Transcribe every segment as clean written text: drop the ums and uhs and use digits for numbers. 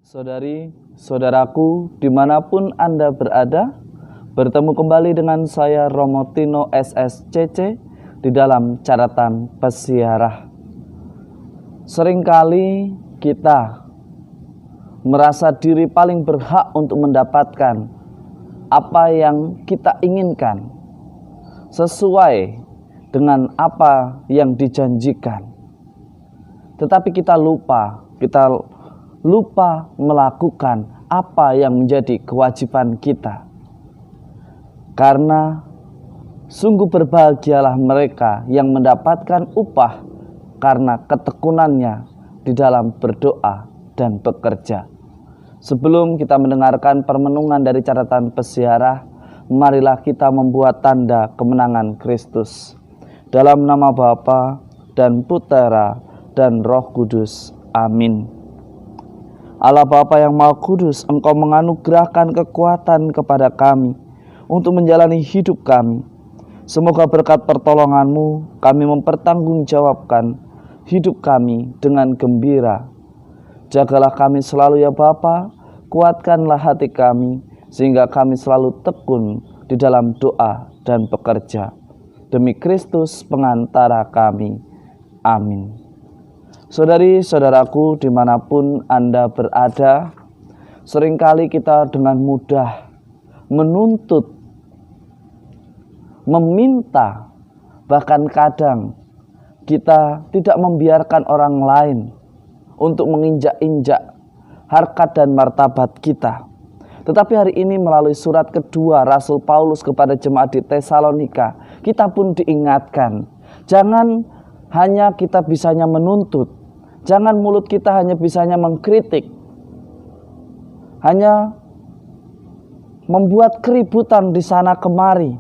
Saudari, saudaraku, dimanapun Anda berada, bertemu kembali dengan saya Romo Tino SSCC di dalam catatan pesiarah. Seringkali kita merasa diri paling berhak untuk mendapatkan apa yang kita inginkan, sesuai dengan apa yang dijanjikan. Tetapi kita lupa melakukan apa yang menjadi kewajiban kita. Karena sungguh berbahagialah mereka yang mendapatkan upah karena ketekunannya di dalam berdoa dan bekerja. Sebelum kita mendengarkan permenungan dari catatan pesiarah, marilah kita membuat tanda kemenangan Kristus. Dalam nama Bapa dan Putera dan Roh Kudus. Amin. Allah Bapa yang Maha Kudus, Engkau menganugerahkan kekuatan kepada kami untuk menjalani hidup kami. Semoga berkat pertolongan-Mu kami mempertanggungjawabkan hidup kami dengan gembira. Jagalah kami selalu ya Bapa, kuatkanlah hati kami sehingga kami selalu tekun di dalam doa dan bekerja. Demi Kristus pengantara kami. Amin. Saudari-saudaraku, dimanapun Anda berada, seringkali kita dengan mudah menuntut, meminta, bahkan kadang kita tidak membiarkan orang lain untuk menginjak-injak harkat dan martabat kita. Tetapi hari ini melalui surat kedua Rasul Paulus kepada jemaat di Tesalonika, kita pun diingatkan, jangan hanya kita bisanya menuntut, jangan mulut kita hanya bisanya mengkritik, hanya membuat keributan di sana kemari,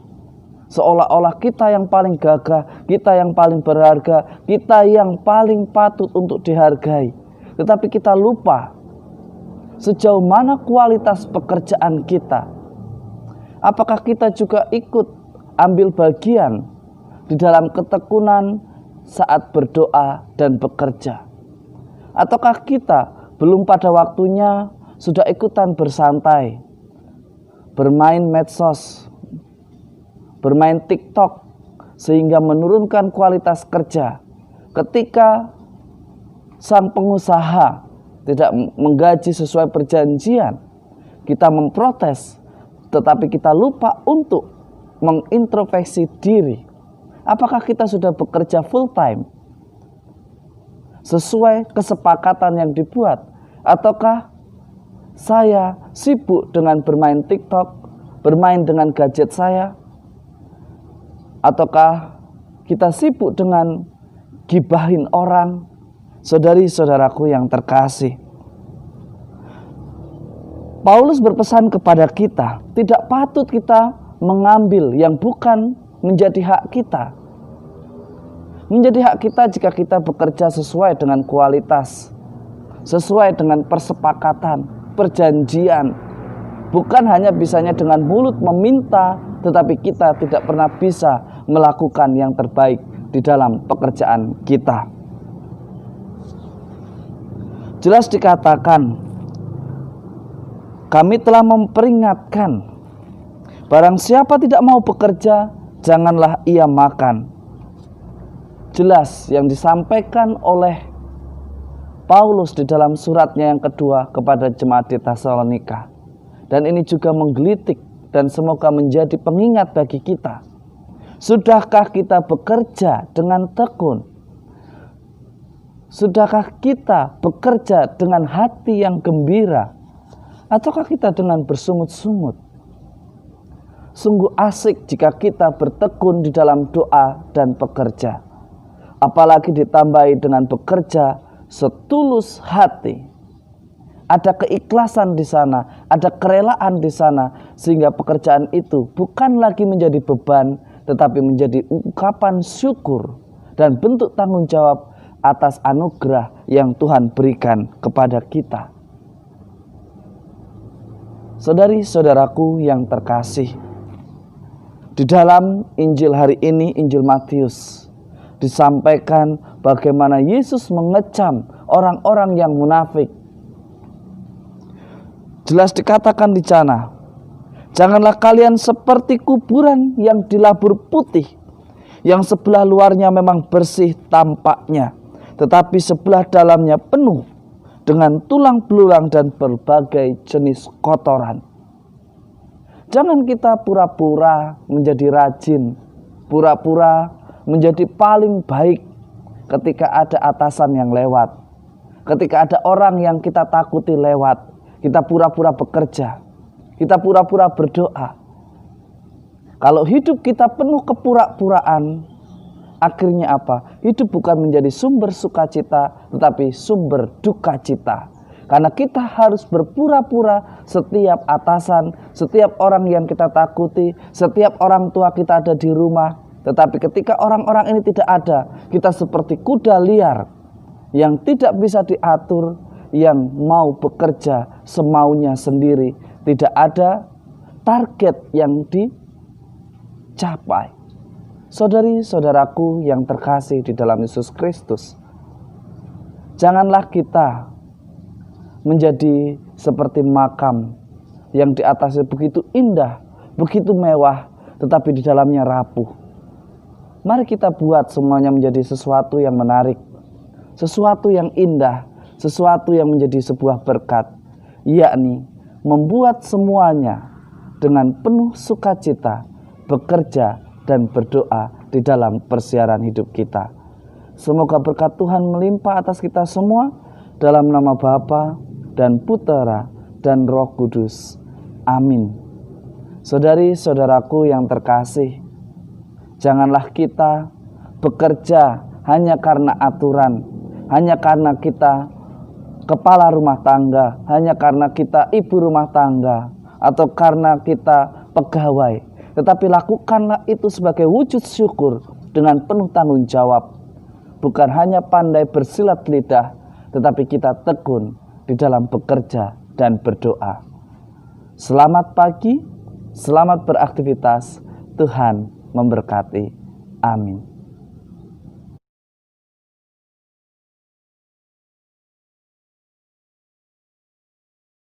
seolah-olah kita yang paling gagah, kita yang paling berharga, kita yang paling patut untuk dihargai. Tetapi kita lupa sejauh mana kualitas pekerjaan kita. Apakah kita juga ikut ambil bagian di dalam ketekunan saat berdoa dan bekerja? Ataukah kita belum pada waktunya sudah ikutan bersantai, bermain medsos, bermain TikTok, sehingga menurunkan kualitas kerja? Ketika sang pengusaha tidak menggaji sesuai perjanjian, kita memprotes, tetapi kita lupa untuk mengintrospeksi diri. Apakah kita sudah bekerja full time sesuai kesepakatan yang dibuat? Ataukah saya sibuk dengan bermain TikTok, bermain dengan gadget saya? Ataukah kita sibuk dengan gibahin orang? Saudari-saudaraku yang terkasih, Paulus berpesan kepada kita, tidak patut kita mengambil yang bukan menjadi hak kita. Menjadi hak kita jika kita bekerja sesuai dengan kualitas, sesuai dengan persepakatan, perjanjian. Bukan hanya bisanya dengan mulut meminta, tetapi kita tidak pernah bisa melakukan yang terbaik di dalam pekerjaan kita. Jelas dikatakan, kami telah memperingatkan, barang siapa tidak mau bekerja, janganlah ia makan. Jelas yang disampaikan oleh Paulus di dalam suratnya yang kedua kepada jemaat di Tesalonika. Dan ini juga menggelitik dan semoga menjadi pengingat bagi kita. Sudahkah kita bekerja dengan tekun? Sudahkah kita bekerja dengan hati yang gembira? Ataukah kita dengan bersungut-sungut? Sungguh asik jika kita bertekun di dalam doa dan bekerja. Apalagi ditambahi dengan bekerja setulus hati. Ada keikhlasan di sana, ada kerelaan di sana, sehingga pekerjaan itu bukan lagi menjadi beban, tetapi menjadi ungkapan syukur dan bentuk tanggung jawab atas anugerah yang Tuhan berikan kepada kita. Saudari-saudaraku yang terkasih, di dalam Injil hari ini, Injil Matius, disampaikan bagaimana Yesus mengecam orang-orang yang munafik. Jelas dikatakan di sana, janganlah kalian seperti kuburan yang dilabur putih, yang sebelah luarnya memang bersih tampaknya, tetapi sebelah dalamnya penuh dengan tulang belulang dan berbagai jenis kotoran. Jangan kita pura-pura menjadi rajin, pura-pura menjadi paling baik ketika ada atasan yang lewat, ketika ada orang yang kita takuti lewat. Kita pura-pura bekerja, kita pura-pura berdoa. Kalau hidup kita penuh kepura-puraan, akhirnya apa? Hidup bukan menjadi sumber sukacita, tetapi sumber duka cita. Karena kita harus berpura-pura setiap atasan, setiap orang yang kita takuti, setiap orang tua kita ada di rumah. Tetapi ketika orang-orang ini tidak ada, kita seperti kuda liar yang tidak bisa diatur, yang mau bekerja semaunya sendiri, tidak ada target yang dicapai. Saudari-saudaraku yang terkasih di dalam Yesus Kristus, janganlah kita menjadi seperti makam yang di atasnya begitu indah, begitu mewah, tetapi di dalamnya rapuh. Mari kita buat semuanya menjadi sesuatu yang menarik, sesuatu yang indah, sesuatu yang menjadi sebuah berkat, yakni membuat semuanya dengan penuh sukacita, bekerja dan berdoa di dalam persiaran hidup kita. Semoga berkat Tuhan melimpah atas kita semua, dalam nama Bapa dan Putera dan Roh Kudus. Amin. Saudari-saudaraku yang terkasih, janganlah kita bekerja hanya karena aturan, hanya karena kita kepala rumah tangga, hanya karena kita ibu rumah tangga, atau karena kita pegawai. Tetapi lakukanlah itu sebagai wujud syukur dengan penuh tanggung jawab. Bukan hanya pandai bersilat lidah, tetapi kita tekun di dalam bekerja dan berdoa. Selamat pagi, selamat beraktivitas, Tuhan memberkati. Amin.